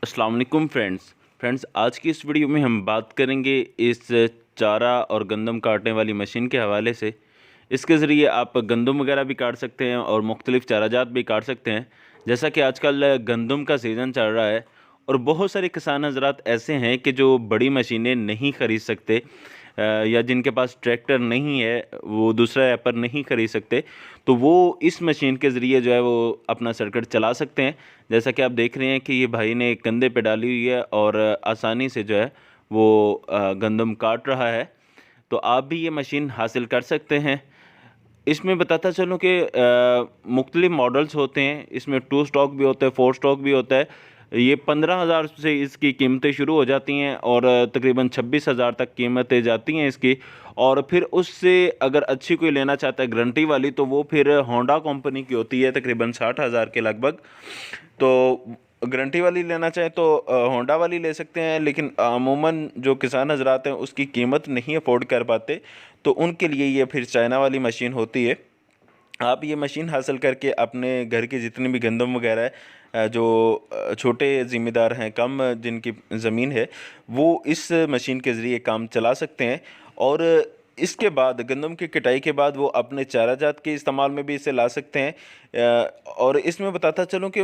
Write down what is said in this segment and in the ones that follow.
अस्सलाम वालेकुम फ्रेंड्स आज की इस वीडियो में हम बात करेंगे इस चारा और गंदम काटने वाली मशीन के हवाले से। इसके ज़रिए आप गंदम वगैरह भी काट सकते हैं और मुख्तलिफ़ चाराजात भी काट सकते हैं। जैसा कि आजकल गंदम का सीज़न चल रहा है और बहुत सारे किसान हज़रात ऐसे हैं कि जो बड़ी मशीनें नहीं ख़रीद सकते या जिनके पास ट्रैक्टर नहीं है, वो दूसरा ऐपर नहीं ख़रीद सकते, तो वो इस मशीन के ज़रिए जो है वो अपना सर्किट चला सकते हैं। जैसा कि आप देख रहे हैं कि ये भाई ने कंधे पे डाली हुई है और आसानी से जो है वो गंदम काट रहा है। तो आप भी ये मशीन हासिल कर सकते हैं। इसमें बताता चलूँ कि मुख्तलिफ़ मॉडल्स होते हैं। इसमें 2 स्टॉक भी होता है, 4 स्टॉक भी होता है। ये 15,000 से इसकी कीमतें शुरू हो जाती हैं और तकरीबन 26,000 तक कीमतें जाती हैं इसकी। और फिर उससे अगर अच्छी कोई लेना चाहता है गारंटी वाली, तो वो फिर होंडा कंपनी की होती है, तकरीबन 60,000 के लगभग। तो गारंटी वाली लेना चाहें तो होंडा वाली ले सकते हैं, लेकिन अमूमन जो किसान हज़रात हैं उसकी कीमत नहीं अफोर्ड कर पाते, तो उनके लिए ये फिर चाइना वाली मशीन होती है। आप ये मशीन हासिल करके अपने घर की जितनी भी गंदम वगैरह है, जो छोटे ज़िम्मेदार हैं, कम जिनकी ज़मीन है, वो इस मशीन के ज़रिए काम चला सकते हैं। और इसके बाद गंदम की कटाई के बाद वो अपने चाराजात के इस्तेमाल में भी इसे ला सकते हैं। और इसमें बताता चलूँ कि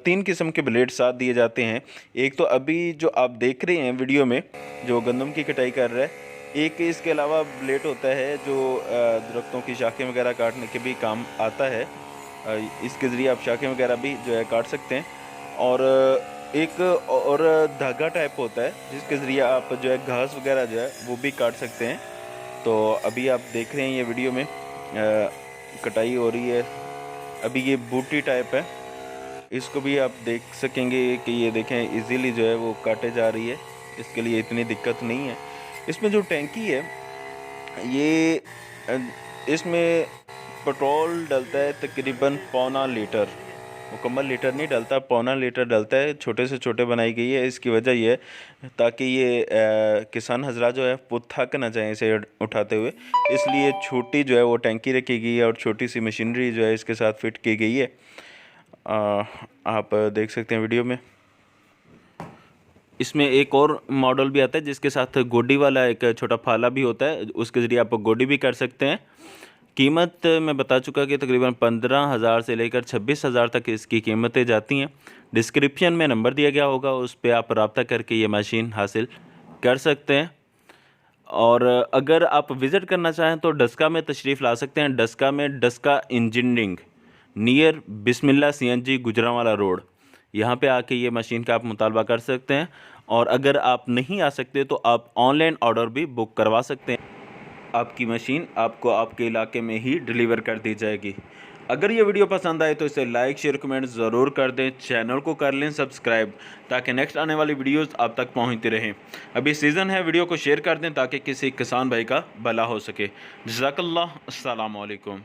3 किस्म के ब्लेड साथ दिए जाते हैं। एक तो अभी जो आप देख रहे हैं वीडियो में, जो गंदम की कटाई कर रहा है। एक इसके अलावा ब्लेड होता है जो दरख्तों की शाखें वगैरह काटने के भी काम आता है। इसके ज़रिए आप शाखें वगैरह भी जो है काट सकते हैं। और एक और धागा टाइप होता है जिसके ज़रिए आप जो है घास वगैरह जो है वो भी काट सकते हैं। तो अभी आप देख रहे हैं ये वीडियो में कटाई हो रही है। अभी ये बूटी टाइप है, इसको भी आप देख सकेंगे कि ये देखें इजीली जो है वो काटे जा रही है। इसके लिए इतनी दिक्कत नहीं है। इसमें जो टैंकी है ये इसमें पेट्रोल डलता है तकरीबन पौना लीटर, मुकम्मल लीटर नहीं डलता, पौना लीटर डलता है। छोटे से छोटे बनाई गई है। इसकी वजह यह है ताकि ये किसान हजरा जो है वो थक ना जाए इसे उठाते हुए, इसलिए छोटी जो है वो टैंकी रखी गई है और छोटी सी मशीनरी जो है इसके साथ फिट की गई है। आप देख सकते हैं वीडियो में। इसमें एक और मॉडल भी आता है जिसके साथ गोडी वाला एक छोटा फाला भी होता है, उसके ज़रिए आप गोडी भी कर सकते हैं। कीमत मैं बता चुका कि तकरीबन 15,000 से लेकर 26,000 तक इसकी कीमतें जाती हैं। डिस्क्रिप्शन में नंबर दिया गया होगा, उस पर आप रब्ता करके ये मशीन हासिल कर सकते हैं। और अगर आप विज़िट करना चाहें तो डस्का में तशरीफ़ ला सकते हैं। डस्का में डस्का इंजीनियरिंग नियर बिस्मिल्ला CNG गुजरांवाला रोड, यहाँ पे आके ये मशीन का आप मुतालबा कर सकते हैं। और अगर आप नहीं आ सकते तो आप ऑनलाइन ऑर्डर भी बुक करवा सकते हैं। आपकी मशीन आपको आपके इलाके में ही डिलीवर कर दी जाएगी। अगर ये वीडियो पसंद आए तो इसे लाइक शेयर कमेंट ज़रूर कर दें। चैनल को कर लें सब्सक्राइब ताकि नेक्स्ट आने वाली वीडियोस आप तक पहुंचती रहें। अभी सीज़न है, वीडियो को शेयर कर दें ताकि किसी किसान भाई का भला हो सके। जज़ाकल्लाह, अस्सलाम वालेकुम।